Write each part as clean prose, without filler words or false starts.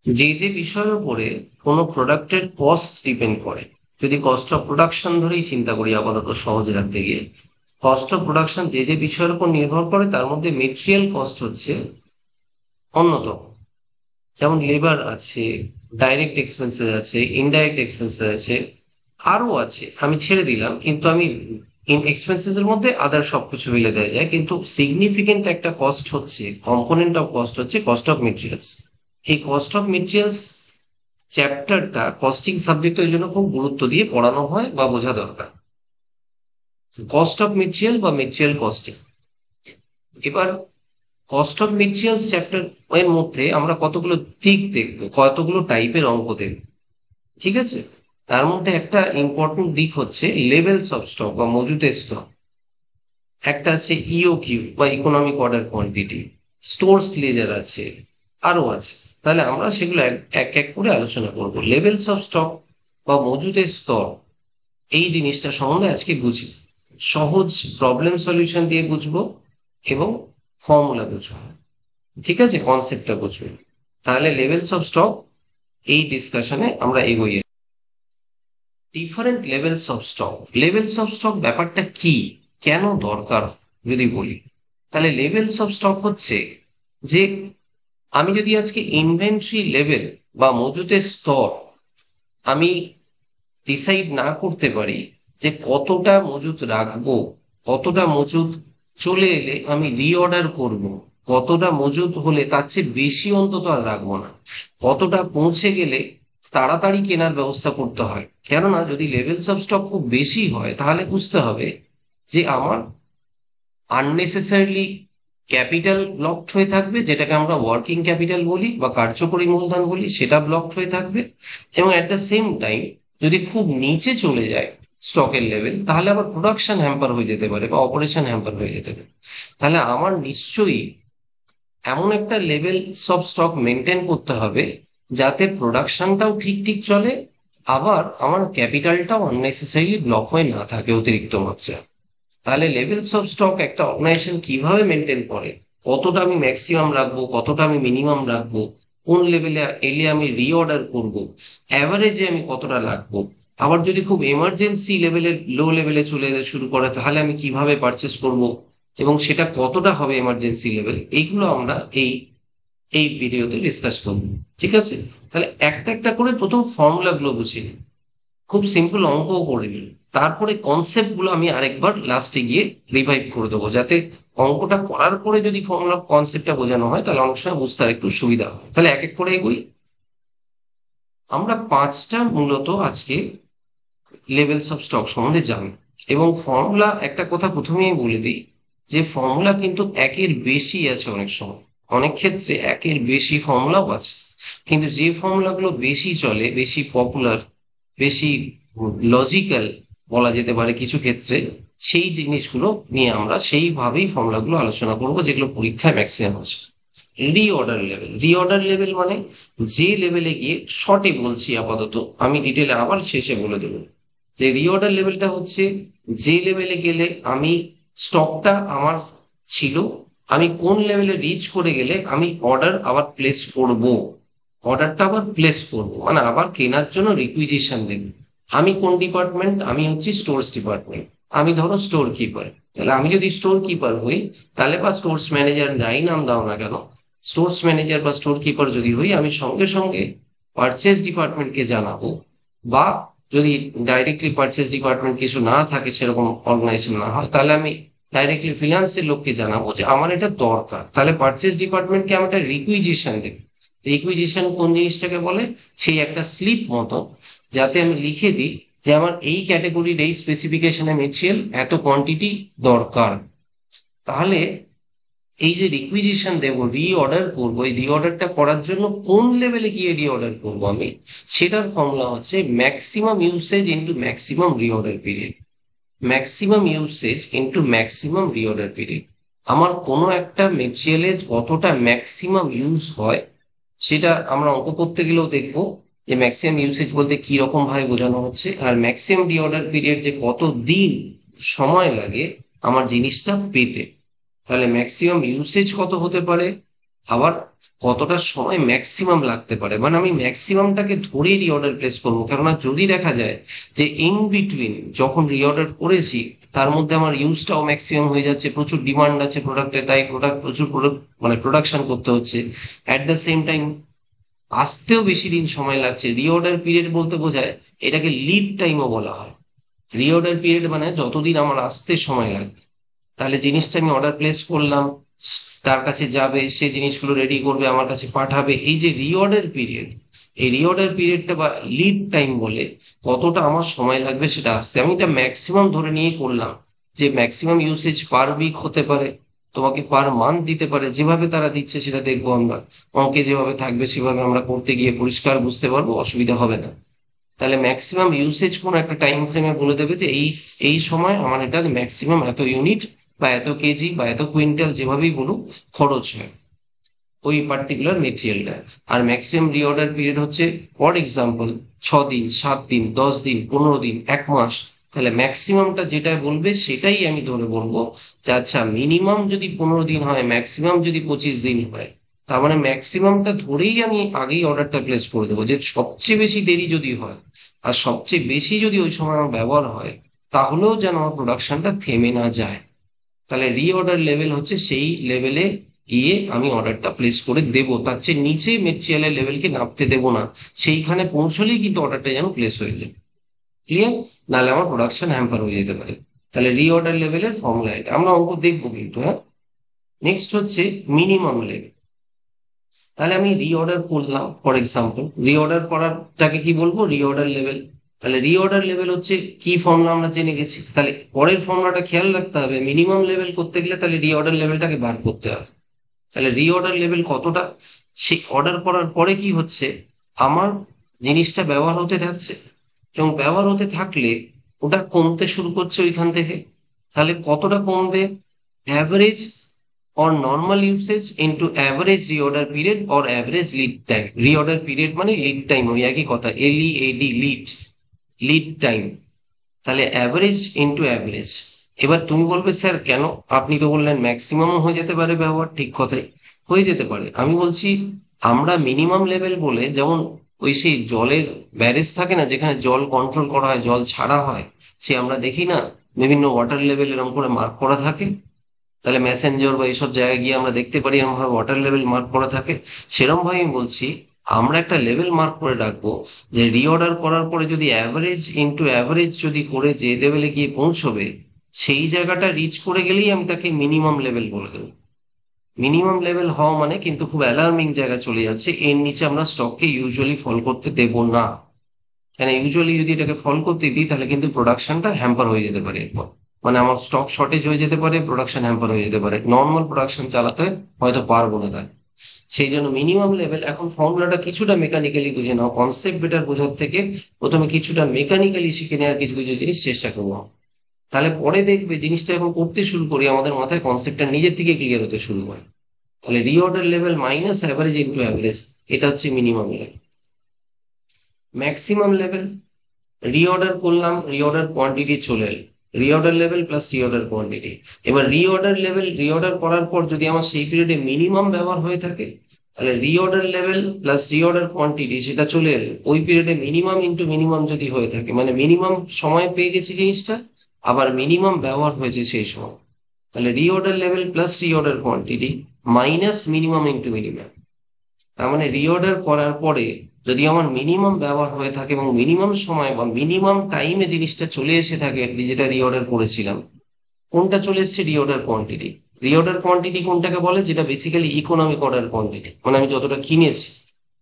যে যে বিষয়ের উপরে কোনো প্রোডাক্টের কস্ট ডিপেন্ড করে, যদি কস্ট অফ প্রোডাকশন ধরেই চিন্তা করি আপাতত সহজে রাখতে গিয়ে, কস্ট অফ প্রোডাকশন যে যে বিষয়ের উপর নির্ভর করে তার মধ্যে মেটেরিয়াল কস্ট হচ্ছে অন্যতম। যেমন লেবার আছে, ডাইরেক্ট এক্সপেন্সেস আছে, ইনডাইরেক্ট এক্সপেন্সেস আছে, আরো আছে আমি ছেড়ে দিলাম, কিন্তু আমি এক্সপেন্সেস এর মধ্যে আদার সবকিছু মিলে দেওয়া যায়, কিন্তু সিগনিফিকেন্ট একটা কস্ট হচ্ছে, কম্পোনেন্ট অফ কস্ট হচ্ছে কস্ট অফ মেটেরিয়ালস। এই কস্ট অফ মেটেরিয়ালস চ্যাপ্টারটা কস্টিং সাবজেক্ট ওই জন্য খুব গুরুত্ব দিয়ে পড়ানো হয় বা বোঝা দরকার। কস্ট অফ মেটেরিয়াল বা মেটেরিয়াল কস্টিং। এবার কস্ট অফ মেটেরিয়ালস চ্যাপ্টার এর মধ্যে আমরা কতগুলো দিক দেখবো, কতগুলো টাইপের অঙ্ক দেখবো, ঠিক আছে? তার মধ্যে একটা ইম্পর্টেন্ট দিক হচ্ছে লেভেলস অফ স্টক বা মজুদের স্তর। একটা আছে ইওকিউ বা economic order quantity, stores ledger আছে, আরো আছে। তাহলে আমরা সেগুলো এক এক এক করে আলোচনা করব। লেভেলস অফ স্টক বা মজুদের স্তর, এই জিনিসটা সম্বন্ধে আজকে বুঝি। সহজ প্রবলেম সলিউশন দিয়ে বুঝবো এবং ফর্মুলা বুঝবো, ঠিক আছে, কনসেপ্টটা বুঝবো। তাহলে লেভেলস অফ স্টক এই ডিসকাশনে আমরা এগোই। Different levels of stock, levels of stock ব্যাপারটা কি, কেন দরকার যদি বলি, তাহলে লেভেলস অফ স্টক হচ্ছে যে আমি যদি আজকে ইনভেন্টরি লেভেল বা মজুদের স্তর আমি ডিসাইড না করতে পারি যে কতটা মজুদ রাখবো, কতটা মজুদ চলে এলে আমি রিঅর্ডার করব, কতটা মজুদ হলে তার চেয়ে বেশি অন্তত আর রাখবো না, কতটা পৌঁছে গেলে তাড়াতাড়ি কেনার ব্যবস্থা করতে হয়। কেননা যদি লেভেলস অফ স্টক খুব বেশি হয় তাহলে বুঝতে হবে যে আমার আননেসেসারিলি ক্যাপিটাল ব্লকড হয়ে থাকবে, যেটাকে আমরা ওয়ার্কিং ক্যাপিটাল বলি বা কার্যকরী মূলধন বলি, সেটা ব্লকড হয়ে থাকবে। এবং অ্যাট দ্য সেম টাইম যদি খুব নিচে চলে যায় স্টকের লেভেল, তাহলে আবার প্রোডাকশন হ্যাম্পার হয়ে যেতে পারে বা অপারেশন হ্যাম্পার হয়ে যেতে পারে। তাহলে আমার নিশ্চয়ই এমন একটা লেভেল সব স্টক মেনটেন করতে হবে যাতে প্রোডাকশনটাও ঠিক ঠিক চলে, আবার আমার ক্যাপিটালটাও আননেসেসারিলি ব্লক হয়ে না থাকে অতিরিক্ত মাত্রায়। তাহলে লেভেলস অফ স্টক একটা অর্গানাইজেশন কিভাবে মেনটেন করে, কতটা আমি ম্যাক্সিমাম রাখবো, কতটা আমি মিনিমাম রাখবো, কোন লেভেলে এলে আমি রিঅর্ডার করব, অ্যাভারেজে আমি কতটা রাখবো, আবার যদি খুব এমার্জেন্সি লেভেলের লো লেভেলে চলে যেতে শুরু করে তাহলে আমি কিভাবে পারচেস করব, এবং সেটা কতটা হবে এমার্জেন্সি লেভেল, এইগুলো আমরা এই এই ভিডিওতে ডিসকাস করবো, ঠিক আছে? তাহলে একটা একটা করে প্রথম ফর্মুলা গুলো বুঝে নিই, খুব সিম্পল অঙ্কও করে নিই, তারপরে কনসেপ্ট গুলো আমি আরেকবার লাস্টে গিয়ে রিভাইভ করে দেবো, যাতে অঙ্কটা করার পরে যদি ফর্মুলা কনসেপ্টটা বোঝানো হয় তাহলে অনেক সময় বুঝতে আর একটু সুবিধা হয়। তাহলে এক এক করে এগোই। আমরা পাঁচটা মূলত আজকে লেভেলস অফ স্টক সম্বন্ধে জানবো, এবং ফর্মুলা একটা কথা প্রথমেই বলে দিই যে ফর্মুলা কিন্তু একের বেশি আছে, অনেক সময় অনেক ক্ষেত্রে একের বেশি ফর্মুলাও আছে, কিন্তু যে ফর্মুলাগুলো বেশি চলে, বেশি পপুলার, বেশি লজিক্যাল বলা যেতে পারে কিছু ক্ষেত্রে, সেই জিনিসগুলো নিয়ে আমরা সেইভাবেই ফর্মুলাগুলো আলোচনা করব যেগুলো পরীক্ষায় ম্যাক্সিমাম আছে। রিঅর্ডার লেভেল, রিঅর্ডার লেভেল মানে যে লেভেলে গিয়ে, শর্টে বলছি আপাতত, আমি ডিটেলে আবার শেষে বলে দেবো, যে রিঅর্ডার লেভেলটা হচ্ছে যে লেভেলে গেলে আমি স্টকটা আমার ছিল, আমি কোন লেভেলে রিচ করে গেলে আমি অর্ডার আবার প্লেস করব, অর্ডারটা আবার প্লেস করব মানে আবার কেনার জন্য রিকুইজিশন দেব। আমি কোন ডিপার্টমেন্ট, আমি হচ্ছি স্টোরস ডিপার্টমেন্ট, আমি ধরো স্টোর কিপার। তাহলে আমি যদি স্টোর কিপার হই, তাহলে বা স্টোরস ম্যানেজার যাই নাম দাও না কেন, স্টোরস ম্যানেজার বা স্টোর কিপার যদি হই, আমি সঙ্গে সঙ্গে পারচেস ডিপার্টমেন্টকে জানাবো, বা যদি ডাইরেক্টলি পারচেস ডিপার্টমেন্ট কিছু না থাকে, সেরকম অর্গানাইজেশন না হয়, তাহলে আমি ডাইরেক্টলি ফিনান্সের লোককে জানাবো যে আমার এটা দরকার। তাহলে পারচেস ডিপার্টমেন্টকে আমি একটা রিকুইজিশন দেব। রিকুইজিশন কোন জিনিসটাকে বলে, সেই একটা স্লিপ মতো, যাতে আমি লিখে দিই যে আমার এই ক্যাটাগরির এই স্পেসিফিকেশনে মেটেরিয়াল এত কোয়ান্টিটি দরকার। তাহলে এই যে রিকুইজিশন দেবো, রিঅর্ডার করবো, এই রিঅর্ডারটা করার জন্য কোন লেভেলে গিয়ে রিঅর্ডার করবো আমি, সেটার ফর্মুলা হচ্ছে maximum usage into maximum reorder period. Maximum usage into maximum reorder period. আমার কোনো একটা মেটেরিয়ালের কতটা ম্যাক্সিমাম ইউজ হয়, সেটা আমরা অঙ্ক করতে গেলেও দেখবো যে ম্যাক্সিমাম ইউসেজ বলতে কি রকম ভাবে বোঝানো হচ্ছে, আর ম্যাক্সিমাম রিঅর্ডার পিরিয়ড যে কত দিন সময় লাগে আমার জিনিসটা পেতে। তাহলে ম্যাক্সিমাম ইউসেজ কত হতে পারে, আবার কতটা সময় ম্যাক্সিমাম লাগতে পারে, মানে আমি ম্যাক্সিমামটাকে ধরেই রিঅর্ডার প্লেস করবো। কেননা যদি দেখা যায় যে ইন বিটুইন যখন রিঅর্ডার করেছি তার মধ্যে আমার ইউজটাও ম্যাক্সিমাম হয়ে যাচ্ছে, প্রচুর ডিমান্ড আছে প্রোডাক্টে, তাই প্রোডাক্ট প্রচুর মানে প্রোডাকশন করতে হচ্ছে, অ্যাট দ্য সেম টাইম আসতেও বেশি দিন সময় লাগছে। রিঅর্ডার পিরিয়ড বলতে বোঝায়, এটাকে লিড টাইমও বলা হয়। রিঅর্ডার পিরিয়ড মানে যতদিন আমার আসতে সময় লাগবে। তাহলে জিনিসটা আমি অর্ডার প্লেস করলাম, তার কাছে যাবে, সে জিনিসগুলো রেডি করবে, আমার কাছে পাঠাবে, এই যে রিঅর্ডার পিরিয়ড, এই রিঅর্ডার পিরিয়ডটা বা লিড টাইম বলে কতটা আমার সময় লাগবে সেটা আসতে। আমি এটা ম্যাক্সিমাম ধরে নিয়ে করলাম যে ম্যাক্সিমাম ইউসেজ পার উইক হতে পারে, তোমাকে পার মান্থ দিতে পারে, যেভাবে তারা দিচ্ছে সেটা দেখবো আমরা। অঙ্কে যেভাবে থাকবে সেভাবে আমরা করতে গিয়ে পরিষ্কার বুঝতে পারবো, অসুবিধা হবে না। তাহলে ম্যাক্সিমাম ইউসেজ কোন একটা টাইম ফ্রেমে বলে দেবে যে এই এই সময় আমার এটা ম্যাক্সিমাম এত ইউনিট বা এত কেজি বা এত কুইন্টাল যেভাবেই বলুক খরচ হয় ওই পার্টিকুলার মেটেরিয়ালটা। আর ম্যাক্সিমাম রিঅর্ডার পিরিয়ড হচ্ছে ফর এক্সাম্পল 6 দিন, 7 দিন, 10 দিন, 15 দিন, 1 মাস। তাহলে ম্যাক্সিমামটা যেটা বলবে সেটাই আমি ধরে বলবো যে আচ্ছা মিনিমাম যদি 15 দিন হয়, ম্যাক্সিমাম যদি 25 দিন হয়, তার মানে ম্যাক্সিমামটা ধরেই আমি আগেই অর্ডারটা প্লেস করে দেবো। যে সবচেয়ে বেশি দেরি যদি হয় আর সবচেয়ে বেশি যদি ওই সময় আমার ব্যবহার হয়, তাহলেও যেন আমার প্রোডাকশনটা থেমে না যায়। তাহলে রিঅর্ডার লেভেল হচ্ছে সেই লেভেলে গিয়ে আমি অর্ডারটা প্লেস করে দেবো, তার চেয়ে নিচে মেটেরিয়ালের লেভেলকে নামতে দেবো না। সেইখানে পৌঁছলেই কিন্তু অর্ডারটা যেন প্লেস হয়ে যায়। ক্লিয়ার? নাহলে আমার প্রোডাকশন হ্যাম্পার হয়ে যেতে পারে। তাহলে রিঅর্ডার লেভেলের ফর্মুলা এটা, আমরা অঙ্ক দেখবো কিন্তু। হ্যাঁ, নেক্সট হচ্ছে মিনিমাম লেভেল। তাহলে আমি রিঅর্ডার করলাম, ফর এক্সাম্পল রিঅর্ডার করারটাকে কি বলবো, রিঅর্ডার লেভেল। তাহলে রিঅর্ডার লেভেল হচ্ছে কি ফর্মুলা আমরা জেনে গেছি, তাহলে পরের ফর্মুলাটা খেয়াল রাখতে হবে। মিনিমাম লেভেল করতে গেলে তাহলে রিঅর্ডার লেভেলটাকে বার করতে হবে। তাহলে রিঅর্ডার লেভেল কতটা, সেই অর্ডার করার পরে কি হচ্ছে, আমার জিনিসটা ব্যবহার হতে থাকছে, এবং ব্যবহার হতে থাকলে ওটা কমতে শুরু করছে ওইখান থেকে। তাহলে কতটা কমবে, average or normal usage into average reorder period or average lead time। reorder period মানে লিড টাইম, ওই একই কথা, LEAD, লিড, লিড টাইম। তাহলে অ্যাভারেজ ইন্টু অ্যাভারেজ। এবার তুমি বলবে স্যার কেন, আপনি তো বললেন ম্যাক্সিমামও হয়ে যেতে পারে ব্যবহার, ঠিক কথাই হয়ে যেতে পারে। আমি বলছি আমরা মিনিমাম লেভেল বলে, যেমন ওই সেই জলের ব্যারেজ থাকে না যেখানে জল কন্ট্রোল করা হয়, জল ছাড়া হয়, সে আমরা দেখি না বিভিন্ন ওয়াটার লেভেল এরকম করে মার্ক করা থাকে। তাহলে মেসেঞ্জর বা এইসব জায়গায় গিয়ে আমরা দেখতে পারি এরকম ভাবে ওয়াটার লেভেল মার্ক করা থাকে। সেরকম ভাবে আমি বলছি আমরা একটা লেভেল মার্ক করে রাখবো, যে রিঅর্ডার করার পরে যদি অ্যাভারেজ ইন্টু অ্যাভারেজ যদি করে যে লেভেলে গিয়ে পৌঁছবে, সেই জায়গাটা রিচ করে গেলেই আমি তাকে মিনিমাম লেভেল বলে দেবো। মিনিমাম লেভেল হওয়া মানে কিন্তু খুব অ্যালার্মিং জায়গায় চলে যাচ্ছে, এর নিচে আমরা স্টককে ইউজুয়ালি ফল করতে দেব না। কেন, ইউজুয়ালি যদি এটাকে ফল করতে দিই তাহলে কিন্তু প্রোডাকশনটা হ্যাম্পার হয়ে যেতে পারে এরপর, মানে আমার স্টক শর্টেজ হয়ে যেতে পারে, প্রোডাকশন হ্যাম্পার হয়ে যেতে পারে, নর্মাল প্রোডাকশন চালাতে হয়তো পারবো না তার। সেই জন্য মিনিমাম লেভেল, এখন ফর্মুলাটা কিছুটা মেকানিক্যালি বুঝে নাও, কনসেপ্ট বেটার বোঝার থেকে প্রথমে কিছুটা মেকানিক্যালি শিখে নেওয়ার কিছু কিছু জিনিস চেষ্টা করবো। তাহলে পরে দেখবে জিনিসটা যখন করতে শুরু করি আমাদের মাথায় কনসেপ্টটা নিজের থেকে ক্লিয়ার হতে শুরু হয়। তাহলে reorder level minus average into average, এটা হচ্ছে minimum level. Maximum level, reorder করলাম, রিঅর্ডার কোয়ান্টিটি চলে এলো, reorder level plus reorder quantity. এবার রিঅর্ডার লেভেল, রিঅর্ডার করার পর যদি আমার সেই পিরিয়ডে মিনিমাম ব্যবহার হয়ে থাকে, তাহলে reorder level plus reorder quantity সেটা চলে এলো ওই পিরিয়ডে মিনিমাম ইন্টু মিনিমাম যদি হয়ে থাকে, মানে মিনিমাম সময় পেয়ে গেছি জিনিসটা, আবার মিনিমাম ব্যবহার হয়েছে সেই সময়। তাহলে reorder level plus reorder quantity minus minimum into minimum. তার মানে রিঅর্ডার করার পরে যদি আমার মিনিমাম ব্যবহার হয়ে থাকে এবং মিনিমাম সময় বা মিনিমাম টাইমে জিনিসটা চলে এসে থাকে, যেটা রিঅর্ডার করেছিলাম, কোনটা চলে এসেছে, রিঅর্ডার কোয়ান্টিটি। রিঅর্ডার কোয়ান্টিটি কোনটাকে বলে, যেটা বেসিক্যালি ইকোনমিক অর্ডার কোয়ান্টিটি, মানে আমি যতটা কিনেছি।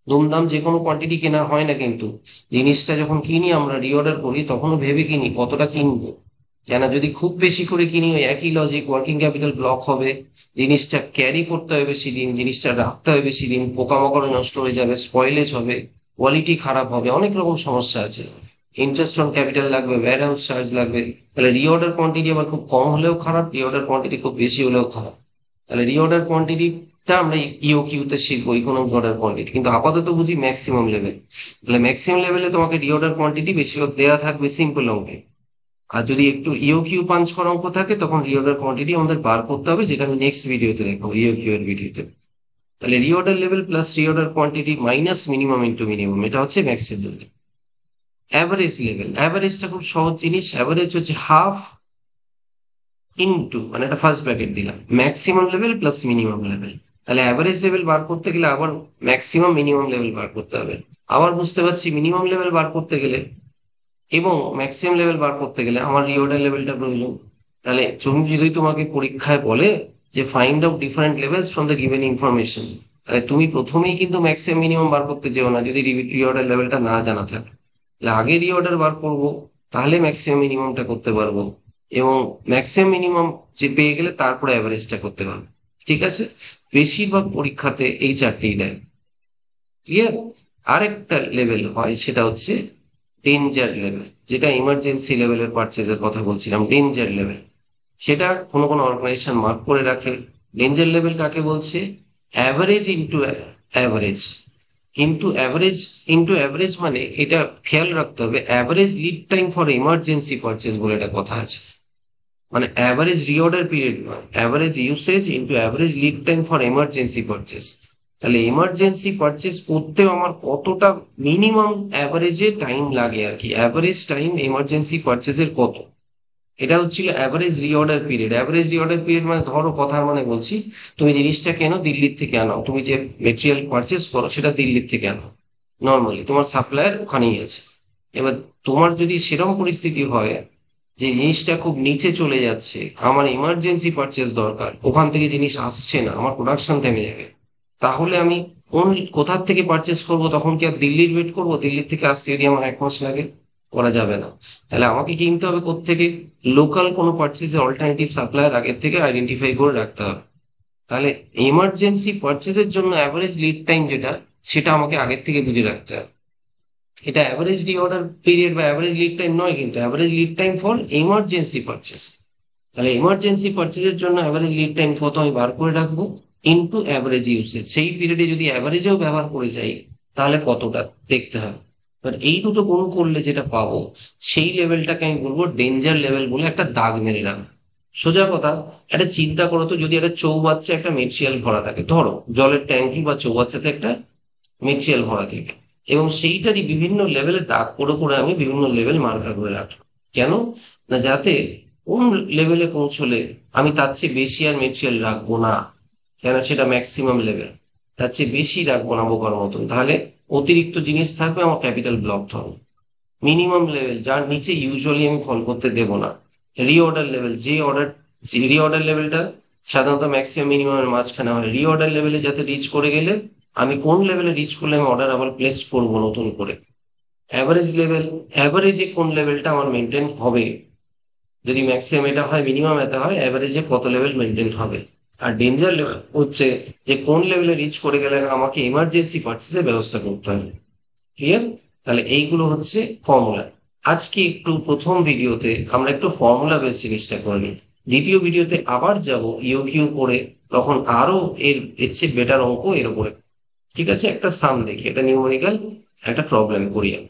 দুমদাম যে কোনো কোয়ান্টিটি কেনা হয় না, কিন্তু জিনিসটা যখন কিনি আমরা রিঅর্ডার করি তখনও ভেবে কিনি কতটা কিনবো। কেন, যদি খুব বেশি করে কিনি ওই একই লজিক, ওয়ার্কিং ক্যাপিটাল ব্লক হবে, জিনিসটা ক্যারি করতে হবে বেশি দিন, জিনিসটা রাখতে হবে বেশি দিন, পোকামাকড়ে নষ্ট হয়ে যাবে, স্পয়েলেজ হবে, কোয়ালিটি খারাপ হবে, অনেক রকম সমস্যা আছে। ইন্টারেস্ট অন ক্যাপিটাল লাগবে, ওয়্যার হাউস চার্জ লাগবে। তাহলে রিঅর্ডার কোয়ান্টিটি আবার খুব কম হলেও খারাপ, রিঅর্ডার কোয়ান্টিটি খুব বেশি হলেও খারাপ। তাহলে রিঅর্ডার কোয়ান্টিটিটা আমরা ইওকিউ তে শিখবো, ইকোনমিক অর্ডার কোয়ান্টিটি, কিন্তু আপাতত বুঝি ম্যাক্সিমাম লেভেল। তাহলে ম্যাক্সিমাম লেভেলে তোমাকে রিঅর্ডার কোয়ান্টিটি বেশিরভাগ দেওয়া থাকবে সিম্পল অঙ্কে। আর যদি একটু ইওকিউ পাঞ্চ করা অঙ্ক থাকে তখন রিঅর্ডার কোয়ান্টিটি আমাদের বার করতে হবে, যেটা আমি নেক্সট ভিডিওতে দেখাবো, ইওকিউ এর ভিডিওতে। তাহলে reorder level plus reorder quantity minus minimum into minimum, এটা হচ্ছে ম্যাক্সিমাম। অ্যাভারেজ লেভেল, অ্যাভারেজটা খুব সহজ জিনিস। অ্যাভারেজ হচ্ছে হাফ ইন্টু, মানে একটা ফার্স্ট ব্র্যাকেট দিলাম, maximum level plus minimum level. তাহলে অ্যাভারেজ লেভেল বার করতে গেলে আবার ম্যাক্সিমাম মিনিমাম লেভেল বার করতে হবে। আবার বুঝতে পারছি মিনিমাম লেভেল বার করতে গেলে এবং ম্যাক্সিমাম লেভেল বার করতে গেলে আমার রিওর্ডার লেভেলটা প্রয়োজন। তাহলে তুমি যদি তোমাকে পরীক্ষায় বলে যে find out different levels from the given information, তাহলে তুমি প্রথমেই কিন্তু ম্যাক্সিমাম মিনিমাম বার করতে যেও না যদি রিঅর্ডার লেভেলটা না জানা থাকে। তাহলে আগে রিঅর্ডার বার করব, তাহলে ম্যাক্সিমাম মিনিমামটা করতে পারবো, এবং ম্যাক্সিমাম মিনিমাম যে পেয়ে গেলে তারপরে অ্যাভারেজটা করতে পারবো। ঠিক আছে, বেশিরভাগ পরীক্ষাতে এই চারটেই দেয়। ক্লিয়ার? আরেকটা লেভেল হয়, সেটা হচ্ছে ডেঞ্জার লেভেল, যেটা ইমার্জেন্সি লেভেলের পারচেজের কথা বলছিলাম। ডেঞ্জার লেভেল, সেটা কোনো কোনো অর্গানাইজেশন মার্ক করে রাখে। ডেঞ্জার লেভেল কাকে বলছে? Average into average. কিন্তু অ্যাভারেজ ইন্টু অ্যাভারেজ মানে এটা খেয়াল রাখতে হবে, average lead time for emergency purchase বলে একটা কথা আছে। মানে অ্যাভারেজ রিঅর্ডার পিরিয়ড নয়, average usage into average lead time for emergency purchase. তাহলে এমার্জেন্সি পারচেস করতেও আমার কতটা মিনিমাম অ্যাভারেজে টাইম লাগে আর কি, অ্যাভারেজ টাইম এমার্জেন্সি পারচেসের কত, এটা হচ্ছিল average reorder period. Average reorder period মানে ধরো কথার মানে বলছি, তুমি জিনিসটা কেন দিল্লির থেকে আনো, তুমি যে মেটেরিয়াল পারচেস করো সেটা দিল্লির থেকে আনো, নর্মালি তোমার সাপ্লায়ার ওখানেই আছে। এবার তোমার যদি সেরকম পরিস্থিতি হয় যে জিনিসটা খুব নিচে চলে যাচ্ছে, আমার ইমার্জেন্সি পারচেস দরকার, ওখান থেকে জিনিস আসছে না, আমার প্রোডাকশন থেমে যাবে, তাহলে আমি কোন কোথার থেকে পারচেস করব? তখন কি আর দিল্লির ওয়েট করবো? দিল্লির থেকে আসতে যদি আমার 1 মাস লাগে, করা যাবে না। তাহলে আমাকে কিনতে হবে কোত্থেকে? লোকাল কোনো পারচেজের অল্টারনেটিভ সাপ্লায়ার আগের থেকে আইডেন্টিফাই করে রাখতে হবে। তাহলে এমার্জেন্সি পারচেজের জন্য অ্যাভারেজ লিড টাইম যেটা, সেটা আমাকে আগের থেকে বুঝে রাখতে হবে। এটা অ্যাভারেজ রিঅর্ডার পিরিয়ড বা অ্যাভারেজ লিড টাইম নয়, কিন্তু average lead time for emergency purchase. তাহলে এমার্জেন্সি পারচেজের জন্য অ্যাভারেজ লিড টাইম কত আমি বার করে রাখবো, ইনটু অ্যাভারেজ ইউসেজ। সেই পিরিয়ডে যদি অ্যাভারেজেও ব্যবহার করে যাই তাহলে কতটা দেখতে হবে। বাট এই দুটো গুণ করলে যেটা পাবো, সেই লেভেলটাকে আমি বলবো ডেঞ্জার লেভেল বলে একটা দাগ মেরে রাখবো। সোজা কথা, একটা চিন্তা করো তো, যদি একটা চৌবাচ্চা একটা মেটেরিয়াল ভরা থাকে, ধরো জলের ট্যাঙ্কি বা চৌবাচ্চাতে একটা মেটেরিয়াল ভরা থাকে, এবং সেইটারই বিভিন্ন লেভেলে দাগ করে করে আমি বিভিন্ন লেভেল মার্কার করে রাখলাম। কেন? না, যাতে কোন লেভেলে পৌঁছলে আমি তার চেয়ে বেশি আর মেটেরিয়াল রাখবো না, কেন সেটা ম্যাক্সিমাম লেভেল, তার চেয়ে বেশি রাখবো না বোকার মতন, তাহলে অতিরিক্ত জিনিস থাকবে, আমার ক্যাপিটাল ব্লক হবে। মিনিমাম লেভেল, যার নিচে ইউজুয়ালি আমি ফল করতে দেবো না। রিঅর্ডার লেভেল, যে অর্ডার, রিঅর্ডার লেভেলটা সাধারণত ম্যাক্সিমাম মিনিমামের মাঝখানে হয়। রিঅর্ডার লেভেলে যাতে রিচ করে গেলে, আমি কোন লেভেলে রিচ করলে আমি অর্ডার আবার প্লেস করবো নতুন করে। অ্যাভারেজ লেভেল, অ্যাভারেজে কোন লেভেলটা আমার মেনটেন হবে, যদি ম্যাক্সিমাম এটা হয় মিনিমাম এটা হয়, অ্যাভারেজে কত লেভেল মেনটেন হবে। আর ডেঞ্জার লেভেল হচ্ছে যে কোন লেভেলে রিচ করে গেলে আমাকে ইমার্জেন্সি পার্চেসের ব্যবস্থা করতে হবে। ক্লিয়ার? তাহলে এইগুলো হচ্ছে ফর্মুলা। আজকে একটু প্রথম ভিডিওতে আমরা একটু ফর্মুলা বেস জিনিসটা করে নিই, দ্বিতীয় ভিডিওতে আবার যাব ইউকিউ করে, তখন আরো এর চেয়ে বেটার অঙ্ক এর উপরে। ঠিক আছে, একটা সাম দেখি, একটা নিউমেরিক্যাল একটা প্রবলেম করি আমি।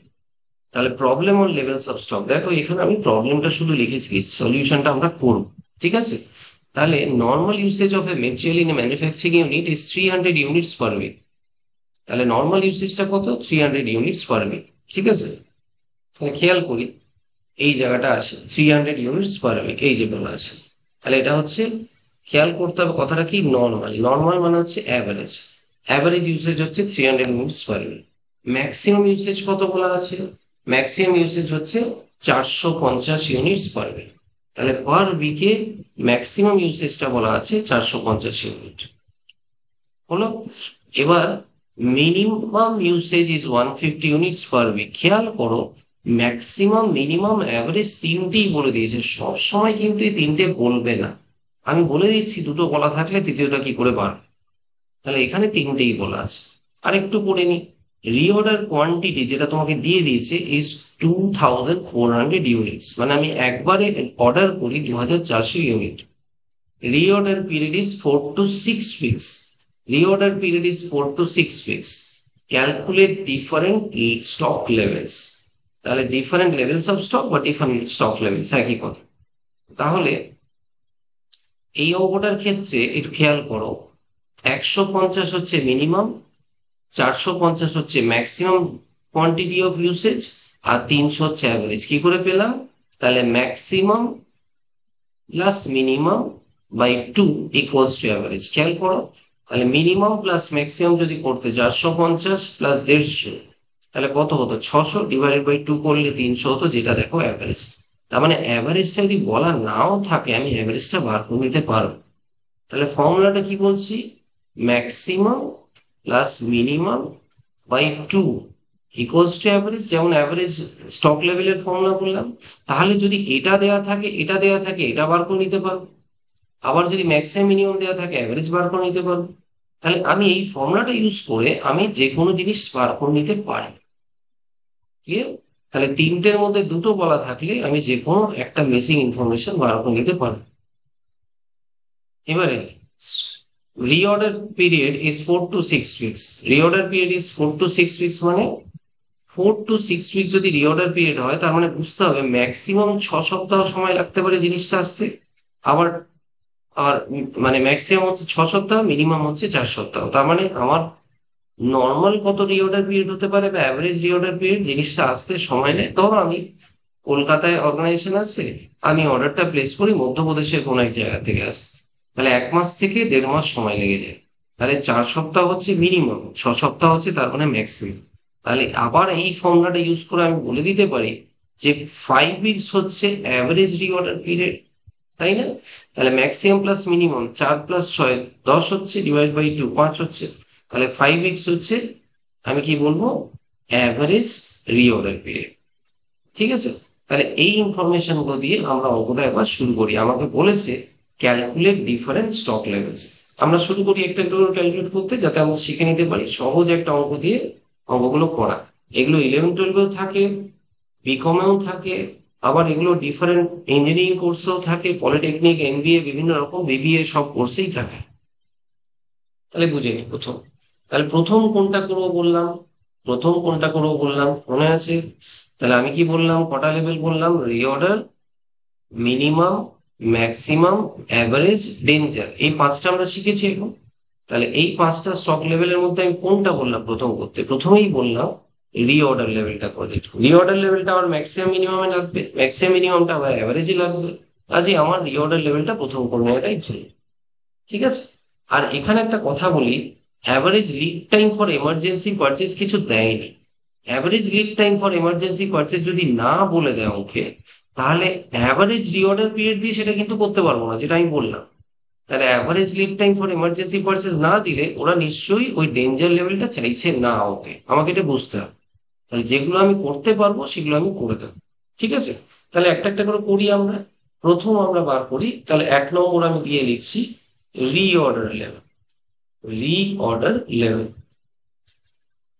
তাহলে problem on levels of stock, দেখো এখানে আমি প্রবলেমটা শুধু লিখেছি, সলিউশনটা আমরা করব। ঠিক আছে, তাহলে normal usage of a material in a manufacturing unit is 300 units per week. তাহলে নর্মাল ইউসেজটা কত? 300 ইউনিটস পার উইক। ঠিক আছে, তাহলে খেয়াল করি এই জায়গাটা আসে 300 ইউনিটস পার উইক, এই যে বলা আছে। তাহলে এটা হচ্ছে, খেয়াল করতে হবে কথাটা কি, নর্মাল। নর্মাল মানে হচ্ছে অ্যাভারেজ, অ্যাভারেজ ইউসেজ হচ্ছে 300 units per week. Maximum usage কত বলা আছে? ম্যাক্সিমাম ইউসেজ হচ্ছে 450 ইউনিটস পার উইক। তাহলে পার উইকে ম্যাক্সিমাম ইউসেজটা বলা আছে 450 ইউনিট। হলো? এবার minimum usage is 150 units per week. খেয়াল করো, ম্যাক্সিমাম মিনিমাম অ্যাভারেজ তিনটেই বলে দিয়েছে, সব সময় কিন্তু এই তিনটে বলবে না। আমি বলে দিচ্ছি, দুটো বলা থাকলে তৃতীয়টা কি করে পারবে। তাহলে এখানে তিনটেই বলা আছে। আর একটু করে নি, রিঅর্ডার কোয়ান্টিটি যেটা তোমাকে দিয়ে দিয়েছে ইজ 2400 ইউনিটস, মানে আমি একবারে অর্ডার করি 2400 unit. Reorder period is 4 to 6 weeks. Reorder period is 4 to 6 weeks. Calculate different stock levels. তাহলে ডিফারেন্ট লেভেলস অফ স্টক বা ডিফারেন্ট স্টক লেভেলস একই কথা। তাহলে এই অঙ্কটার ক্ষেত্রে একটু খেয়াল করো, 150 হচ্ছে মিনিমাম, 450 হচ্ছে ম্যাক্সিমাম কোয়ান্টিটি অফ ইউসেজ, আর 300 হচ্ছে অ্যাভারেজ। কি করে পেলাম? তাহলে maximum plus minimum by 2 equals to average. খেয়াল করো, তাহলে মিনিমাম প্লাস ম্যাক্সিমাম যদি করতে 450 প্লাস 150, তাহলে কত হতো? 600 ডিভাইডেড বাই 2 করলে 300 হতো, যেটা দেখো অ্যাভারেজ। তার মানে অ্যাভারেজটা যদি বলা নাও থাকে, আমি অ্যাভারেজটা বার করে নিতে পারবো। তাহলে ফর্মুলাটা কি বলছি? Maximum plus minimum by 2 equals to average. যেমন অ্যাভারেজ স্টক লেভেলের ফর্মুলা বললাম। তাহলে যদি এটা দেয়া থাকে, এটা দেয়া থাকে, এটা বার করে নিতে পারবো। আবার যদি ম্যাক্সিমাম মিনিমাম দেওয়া থাকে, অ্যাভারেজ বার করে নিতে পারবো। তাহলে আমি এই ফর্মুলাটা ইউজ করে আমি যে কোনো জিনিস বার করে নিতে পারি। ক্লিয়ার? তাহলে তিনটের মধ্যে দুটো বলা থাকলে আমি যে কোনো একটা মিসিং ইনফরমেশন বার করে নিতে পারি। এবারে reorder period is 4 to 6 weeks। Reorder period is 4 to 6 weeks, মানে 4 to 6 weeks যদি রিঅর্ডার পিরিয়ড হয়, তার মানে বুঝতে হবে ম্যাক্সিমাম 6 সপ্তাহ সময় লাগতে পারে জিনিসটা আসতে। আবার আর মানে ম্যাক্সিমাম হচ্ছে 6 সপ্তাহ, মিনিমাম হচ্ছে 4 সপ্তাহ। তার মানে আমার নর্মাল কত রিঅর্ডার পিরিয়ড হতে পারে বা অ্যাভারেজ রিঅর্ডার পিরিয়ড জিনিসটা আসতে সময় নেয়। ধরো আমি কলকাতায় অর্গানাইজেশন আছে, আমি অর্ডারটা প্লেস করি মধ্যপ্রদেশের কোন এক জায়গা থেকে আসতে, তাহলে 1 মাস থেকে 1.5 মাস সময় লেগে যায়। তাহলে 4 সপ্তাহ হচ্ছে মিনিমাম, 6 সপ্তাহ হচ্ছে তার মানে ম্যাক্সিমাম। তাহলে আবার এই ফর্মুলাটা ইউজ করে আমি বলে দিতে পারি যে 5 উইকস হচ্ছে অ্যাভারেজ রিঅর্ডার পিরিয়ড, তাই না? তাহলে ম্যাক্সিমাম প্লাস মিনিমাম 4 + 6 10 হচ্ছে, ডিভাইড বাই 2 5 হচ্ছে। তাহলে 5 উইকস হচ্ছে, আমি কি বলবো, অ্যাভারেজ রিঅর্ডার পিরিয়ড। ঠিক আছে? তাহলে এই ইনফরমেশন গুলো দিয়ে আমরা অঙ্কটা একবার শুরু করি। আমাকে বলেছে ক্যালকুলেট ডিফারেন্ট স্টক লেভেলস। আমরা শুরু করি একটা একটা করে ক্যালকুলেট করতে, যাতে আমরা শিখে নিতে পারি সহজ একটা অঙ্ক দিয়ে অঙ্কগুলো করা। এগুলো 11-12-এও থাকে, বিকমেও থাকে, আবার এগুলো ডিফারেন্ট ইঞ্জিনিয়ারিং কোর্সেও থাকে, পলিটেকনিক, এমবিএ, বিভিন্ন রকম বিবিএ সব কোর্সেই থাকে। তাহলে বুঝে নি প্রথম। তাহলে প্রথম কোনটা করবো বললাম? প্রথম কোনটা করবো বললাম মনে আছে? তাহলে আমি কি বললাম? কটা লেভেল বললাম? Reorder, minimum, maximum, average, danger, এই পাঁচটা আমরা শিখেছি এখন। তাহলে এই পাঁচটা স্টক লেভেলের মধ্যে আমি কোনটা বললাম প্রথম করতে? প্রথমেই বললাম রিঅর্ডার লেভেলটা করে। রিঅর্ডার লেভেলটা আমার ম্যাক্সিমাম মিনিমামে লাগবে, ম্যাক্সিমাম মিনিমামটা আমার অ্যাভারেজে লাগবে। কাজে আমার রিঅর্ডার লেভেলটা প্রথম করে নেওয়াটাই ভালো। ঠিক আছে? আর এখানে একটা কথা বলি, average lead time for emergency purchase কিছু দেয়নি। Average lead time for emergency purchase যদি না বলে দেয় অঙ্কে, তাহলে অ্যাভারেজ রিঅর্ডার পিরিয়ড দিয়ে সেটা কিন্তু করতে পারবো না, যেটা আমি বললাম। তাহলে average lead time for emergency purchase না দিলে ওরা নিশ্চয়ই ওই ডেঞ্জার লেভেলটা চাইছে না ওকে, আমাকে এটা বুঝতে হবে। তাহলে যেগুলো আমি করতে পারবো সেগুলো আমি করে দেবো। ঠিক আছে? তাহলে একটা একটা করে করি আমরা। প্রথম আমরা বার করি, তাহলে 1 নম্বর আমি দিয়ে লিখছি রিঅর্ডার লেভেল। রিঅর্ডার লেভেল,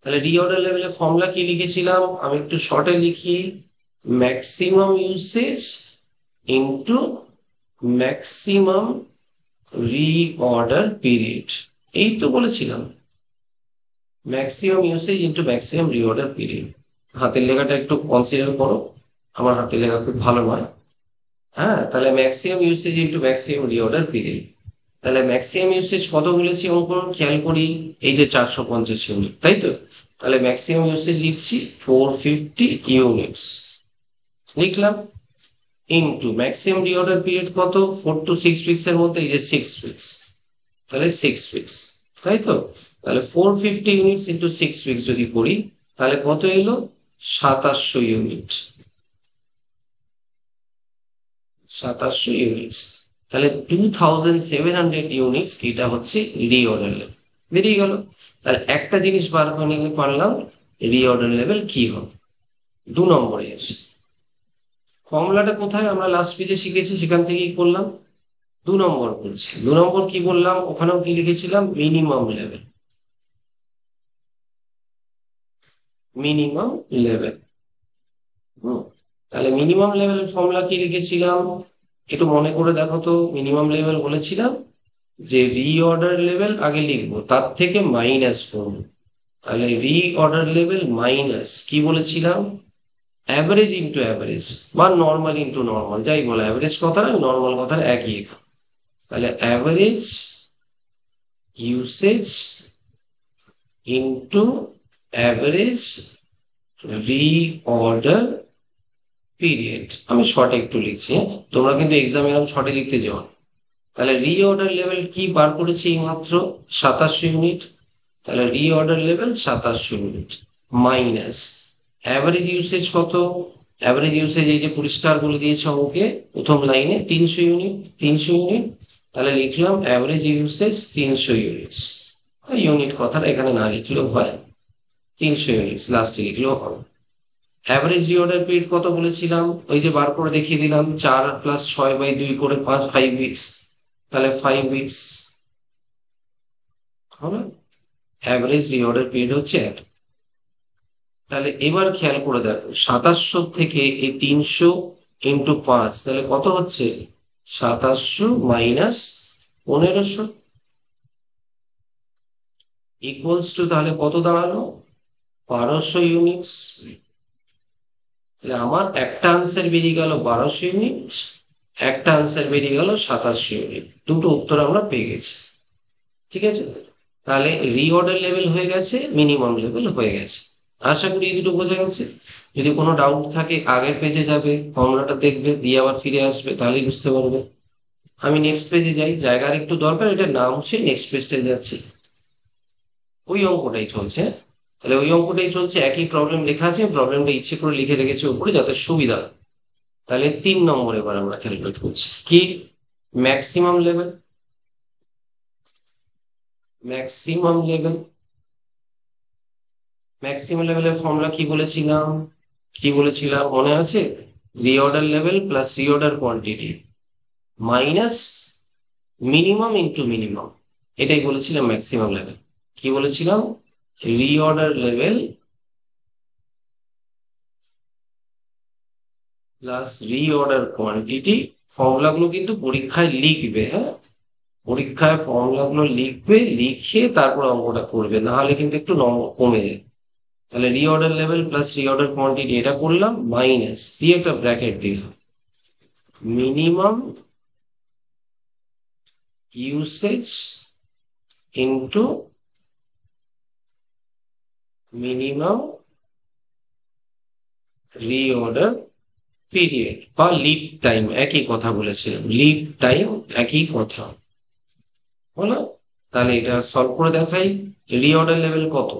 তাহলে রিঅর্ডার লেভেলে ফর্মুলা কি লিখেছিলাম? আমি একটু শর্টে লিখি, maximum usage into maximum reorder period. এই তো বলেছিলাম, maximum usage into maximum reorder period. হাতের লেখাটা একটু কনসিডার করো, আমার হাতের লেখা খুব ভালো নয়। হ্যাঁ, তাহলে maximum usage into maximum reorder period. তাহলে ম্যাক্সিমাম ইউসেজ কত বলেছি অঙ্কন খেয়াল করি, এই যে 450 ইউনিট, তাই তো? তাহলে ম্যাক্সিমাম ইউসেজ লিখছি 450 ইউনিটস, লিখলাম। ইন্টু ম্যাক্সিমাম রিঅর্ডার পিরিয়ড কত? 4 to 6 উইক্স এর মধ্যে এই যে 6 উইক্স, তাহলে 6 উইক্স, তাই তো? তাহলে 450 ইউনিটস ইন্টু 6 উইক্স যদি করি, তাহলে কত এলো? 2700 ইউনিট। 2700 ইউনিটস, তাহলে 2700 ইউনিটস, এটা হচ্ছে রিঅর্ডার লেভেল। বেরিয়ে গেল। তাহলে একটা জিনিস বার করে নিতে পারলাম, রিঅর্ডার লেভেল কি হবে। 2 নম্বরে আছে, ফর্মুলাটা কোথায় আমরা লাস্ট পেজে শিখেছি, সেখান থেকেই করলাম। 2 নম্বর বলছি, 2 নম্বর কি বললাম? ওখানেও কি লিখেছিলাম? Minimum level. Minimum level. তাহলে মিনিমাম লেভেল ফর্মুলা কি লিখেছিলাম? একটু মনে করে দেখো তো। মিনিমাম লেভেল বলেছিলাম যে রিঅর্ডার লেভেল আগে লিখবো, তার থেকে মাইনাস করবো। তাহলে রিঅর্ডার লেভেল মাইনাস কি বলেছিলাম? অ্যাভারেজ ইন্টু অ্যাভারেজ বা নর্মাল ইন্টু নর্মাল, যাই বলো, অ্যাভারেজ কথার নর্মাল কথার একই। তাহলে average usage into average reorder period. আমি শর্টে একটু লিখছি, তোমরা কিন্তু এক্সামে এরকম শর্টে লিখতে যাও। তাহলে রিঅর্ডার লেভেল কি বার করেছি এই মাত্র 2700 ইউনিট, তাহলে reorder level 2700 unit minus average usage কত, অ্যাভারেজ ইউসেজ এই যে পরিষ্কার বলে দিয়েছে অঙ্কে প্রথম লাইনে 300 ইউনিট, 300 ইউনিট, তাহলে লিখলাম অ্যাভারেজ ইউসেজ 300 ইউনিটস। ইউনিট কথাটা এখানে না লিখলেও হয়, 300 ইউনিটস লাস্টে লিখলেও হবে। অ্যাভারেজ রিঅর্ডার পিরিয়ড কত বলেছিলাম, ওই যে বার করে দেখিয়ে দিলাম, 4 + 6/2 করে 5 উইকস, তাহলে 5 উইকস হবে। অ্যাভারেজ রিঅর্ডার পিরিয়ড হচ্ছে এত। তাহলে এবার খেয়াল করে দেখো 2700 থেকে এই 300 ইন্টু 5, তাহলে কত হচ্ছে, 2700 মাইনাস 1500 ইকুয়ালস টু, তাহলে কত দাঁড়ালো, 1200 ইউনিটস। তাহলে আমার একটা আনসার বেরিয়ে গেল 1200 ইউনিট, একটা আনসার বেরিয়ে গেল 2700 ইউনিট, দুটো উত্তর আমরা পেয়ে গেছি। ঠিক আছে, তাহলে রিঅর্ডার লেভেল হয়ে গেছে, মিনিমাম লেভেল হয়ে গেছে। আশা করি এই দুটো বোঝা গেছে। যদি কোনো ডাউট থাকে আগের পেজে যাবে, ফর্মুলাটা দেখবে, দিয়ে আবার ফিরে আসবে, তাহলেই বুঝতে পারবে। আমি নেক্সট পেজে যাই, জায়গার একটু দরকার, এটা না মুছে নেক্সট পেজে যাচ্ছি। ওই অঙ্কটাই চলছে, তাহলে ওই অঙ্কটাই চলছে, একই প্রবলেম লেখা আছে, প্রবলেমটা ইচ্ছে করে লিখে রেখেছি উপরে যাতে সুবিধা হয়। তাহলে 3 নম্বর এবার আমরা ক্যালকুলেট করছি কি, maximum level, maximum level, maximum লেভেলের ফর্মুলা কি বলেছিলাম, কি বলেছিলাম মনে আছে, reorder level plus reorder quantity minus minimum into minimum, এটাই বলেছিলাম ম্যাক্সিমাম লেভেল। কি বলেছিলাম, reorder level plus reorder quantity. Formula গুলো কিন্তু পরীক্ষায় লিখবে, হ্যাঁ, পরীক্ষায় ফর্মুলা গুলো লিখবে, লিখে তারপর অঙ্কটা করবে, না হলে কিন্তু একটু নম্বর কমে যায়। তাহলে reorder level plus reorder quantity এটা করলাম, মাইনাস দিয়ে একটা ব্র্যাকেট দিলাম, minimum usage into minimum reorder period বা লিড টাইম, একই কথা বলেছিলাম, লিড টাইম একই কথা হলো। তাহলে এটা সলভ করে দেখাই, রিঅর্ডার লেভেল কত,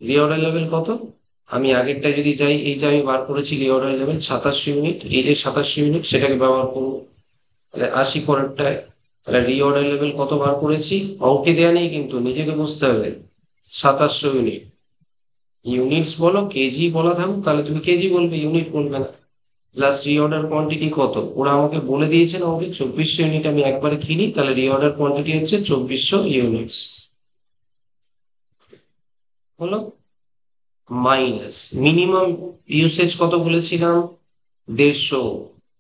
রিঅর্ডার লেভেল কত, আমি আগেরটা যদি যাই, এই যে আমি বার করেছি রিঅর্ডার লেভেল 2700 ইউনিট, এই যে 2700 ইউনিট সেটাকে ব্যবহার করবো, তাহলে 80 পরেরটায়। তাহলে রিঅর্ডার লেভেল কত বার করেছি, অঙ্কে দেয়া নেই কিন্তু নিজেকে বুঝতে হবে, 2700 ইউনিট। ইউনিটস বলো কেজি বলা থাকুক তাহলে তুমি কেজি বলবে, ইউনিট বলবে না। প্লাস রিঅর্ডার কোয়ান্টিটি কত, ওরা আমাকে বলে দিয়েছে না ওকে 2400 ইউনিট, আমি একবারে কিনি, তাহলে রিঅর্ডার কোয়ান্টিটি হচ্ছে 2400 ইউনিটস হলো, মাইনাস মিনিমাম ইউসেজ কত বলেছিলাম, 150,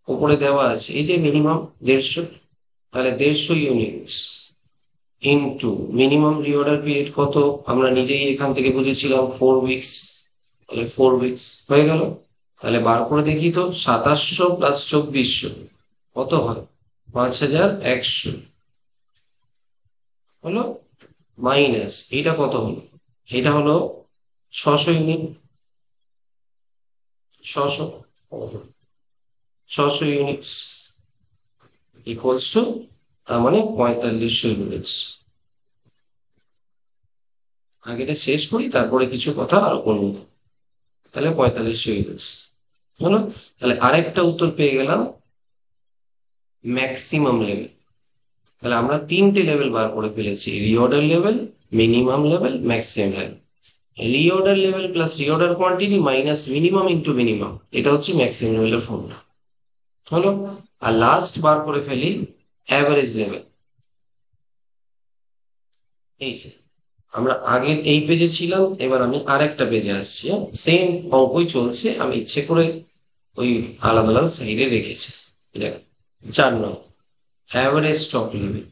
উপরে দেওয়া আছে এই যে মিনিমাম 150, তাহলে 150 units into minimum reorder period কত, আমরা নিজেই এখান থেকে বুঝেছিলাম 4 উইকস, তাহলে 4 উইকস হয়ে গেল। তাহলে বার করে দেখি তো, 2700 প্লাস 2400 কত হয়, 5100 হলো, মাইনাস এটা কত হলো, এটা হলো 600 ইউনিট, 600, 600 ইউনিটস ইকুয়ালস টু, তার মানে 4500 ইউনিটস। আগেটা শেষ করি তারপরে কিছু কথা আরো বলবো। তাহলে 4500 ইউনিটস হলো। তাহলে আরেকটা উত্তর পেয়ে গেলাম, ম্যাক্সিমাম লেভেল। তাহলে আমরা 3টে লেভেল বার করে ফেলেছি, reorder level, minimum level, maximum level. Reorder level plus reorder quantity minus minimum into minimum, এটা হচ্ছে ম্যাক্সিমাম লেভেলের ফর্মুলা হলো। আর লাস্ট বার করে ফেলি অ্যাভারেজ লেভেল। এই যে আমরা আগের এই পেজে ছিলাম, এবার আমি আরেকটা পেজে আসছি, সেম অঙ্কই চলছে, আমি ইচ্ছে করে ওই আলাদা আলাদা সাইডে রেখেছি। দেখ 4 নম্বর average stock level,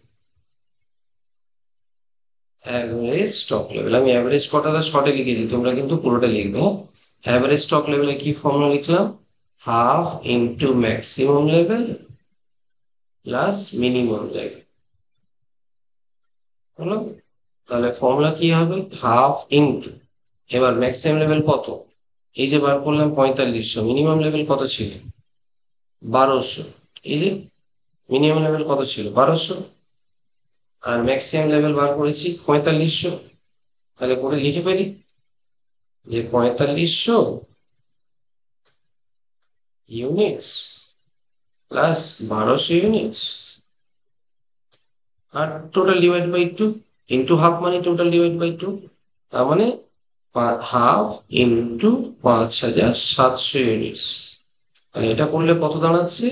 average stock level, আমি অ্যাভারেজ কটাটা শর্টে লিখেছি, তোমরা কিন্তু পুরোটা লিখবে। অ্যাভারেজ স্টক লেভেলে কি ফর্মুলা লিখলাম, half into maximum level plus minimum level হলো, তাহলে ফর্মুলা কি হবে, হাফ ইন্টু, এবার ম্যাক্সিমাম লেভেল কত, এই যে বার করলাম 4500, মিনিমাম লেভেল কত ছিল 1200, এই যে মিনিমাম লেভেল কত ছিল 1200, আর ম্যাক্সিমাম লেভেল বার করেছি 4500। তাহলে করে লিখে ফেলি যে 4500 ইউনিটস প্লাস 1200 ইউনিটস, আর total divide by 2, into half মানে টোটাল ডিভাইড বাই 2, তার মানে হাফ ইন্টু 5700 ইউনিটস। তাহলে এটা করলে কত দাঁড়াচ্ছে,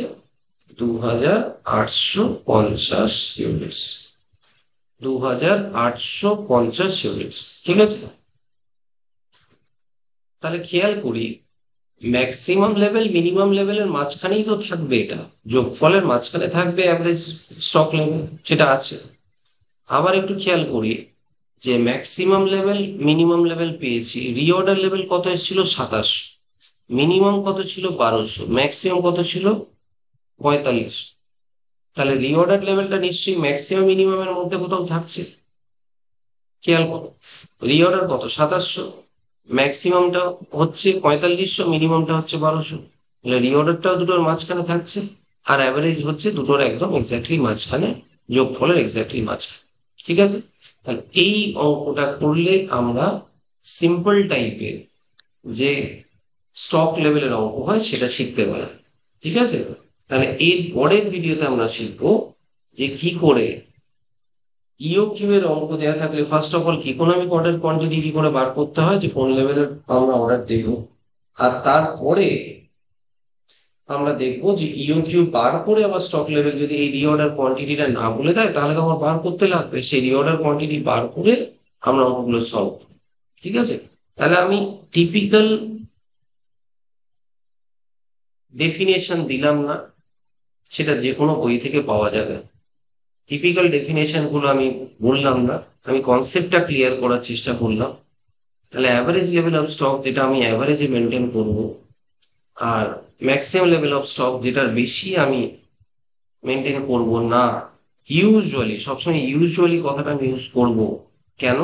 2850 ইউনিটস, 2850 ইউনিটস। ঠিক আছে, তাহলে খেয়াল করি ম্যাক্সিমাম লেভেল মিনিমাম লেভেলের মাঝখানেই তো থাকবে, এটা যোগফলের মাঝখানে থাকবে অ্যাভারেজ স্টক লেভেল, সেটা আছে। আবার একটু খেয়াল করি যে ম্যাক্সিমাম লেভেল মিনিমাম লেভেল পেয়েছি, রিঅর্ডার লেভেল কত এসেছিল 2700, মিনিমাম কত ছিল 1200, ম্যাক্সিমাম কত ছিল 45। তাহলে রিঅর্ডার লেভেলটা নিশ্চয়ই ম্যাক্সিমাম মিনিমামের মধ্যে কোথাও থাকছে। খেয়াল করো, রিঅর্ডার কত 2700, ম্যাক্সিমামটা হচ্ছে 4500, মিনিমামটা হচ্ছে 1200, তাহলে রিঅর্ডারটাও দুটোর মাঝখানে থাকছে, আর অ্যাভারেজ হচ্ছে দুটোর একদম এক্স্যাক্টলি মাঝখানে, যোগফলের এক্স্যাক্টলি মাঝখানে। ঠিক আছে, তাহলে এই অঙ্কটা করলে আমরা সিম্পল টাইপের যে স্টক লেভেলের অঙ্ক হয় সেটা শিখতে পারি। ঠিক আছে, তাহলে এর পরের ভিডিওতে আমরা শিখবো যে কি করে ইওকিউ এর অঙ্ক দেওয়া থাকলে first of all economic order quantity কি করে বার করতে হয়, যে কোন লেভেলের আমরা অর্ডার দেব, আর তারপরে আমরা দেখবো যে ইওকিউ বার করে আবার স্টক লেভেল যদি এই রিঅর্ডার কোয়ান্টিটিটা না বলে দেয় তাহলে তো আমার বার করতে লাগবে, সেই রিঅর্ডার কোয়ান্টিটি বার করে আমরা অঙ্কগুলো সলভ। ঠিক আছে, তাহলে আমি টিপিক্যাল ডেফিনেশন দিলাম না, সেটা যে কোনো বই থেকে পাওয়া যাবে। টিপিক্যাল ডেফিনেশন গুলো আমি বললাম না, আমি কনসেপ্টটা ক্লিয়ার করার চেষ্টা করলাম। তাহলে অ্যাভারেজ লেভেল অফ স্টক যেটা আমি অ্যাভারেজে মেনটেন করব, আর ম্যাক্সিমাম লেভেল অফ স্টক যেটার বেশি আমি মেনটেন করব না। ইউজুয়ালি, সবসময় ইউজুয়ালি কথাটা আমি ইউজ করব, কেন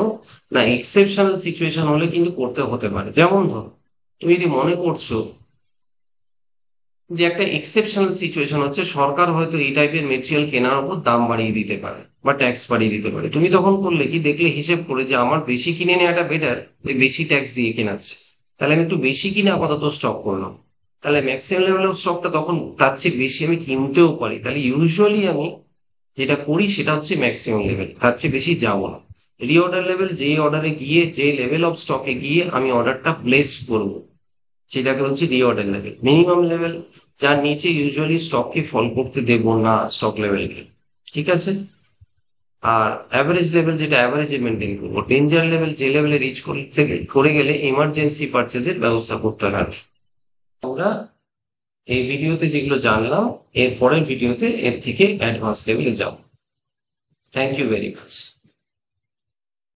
না, এক্সেপশনাল সিচুয়েশন হলে কিন্তু করতে হতে পারে। যেমন ধরো তুমি যদি মনে করছো যে একটা এক্সেপশনাল সিচুয়েশন হচ্ছে সরকার হয়তো এই টাইপের মেটেরিয়াল কেনার উপর দাম বাড়িয়ে দিতে পারে বা ট্যাক্স বাড়িয়ে দিতে পারে, তুমি তখন করলে কি, দেখলে হিসেব করে যে আমার বেশি কিনে নেওয়াটা বেটার ওই বেশি ট্যাক্স দিয়ে কেনাচ্ছে, তাহলে আমি একটু বেশি কিনে আপাতত স্টক করলাম, তাহলে ম্যাক্সিমাম লেভেল অফ স্টকটা তখন তার চেয়ে বেশি আমি কিনতেও পারি। তাহলে ইউজুয়ালি আমি যেটা করি সেটা হচ্ছে ম্যাক্সিমাম লেভেল, তার চেয়ে বেশি যাবো না। রিঅর্ডার লেভেল, যেই অর্ডারে গিয়ে যে লেভেল অফ স্টকে গিয়ে আমি অর্ডারটা প্লেস করবো সেটাকে বলছি রিঅর্ডার লেভেল। মিনিমাম লেভেল, যার নিচে ইউজুয়ালি স্টককে ফল করতে দেব না স্টক লেভেলকে। ঠিক আছে, আর অ্যাভারেজ লেভেল যেটা অ্যাভারেজে মেনটেন করবো। ডেঞ্জার লেভেল যে লেভেলে রিচ করতে করে গেলে ইমার্জেন্সি পারচেজের ব্যবস্থা করতে হবে। আমরা এই ভিডিওতে যেগুলো জানলাম এর পরের ভিডিওতে এর থেকে অ্যাডভান্স লেভেলে যাব। Thank you very much.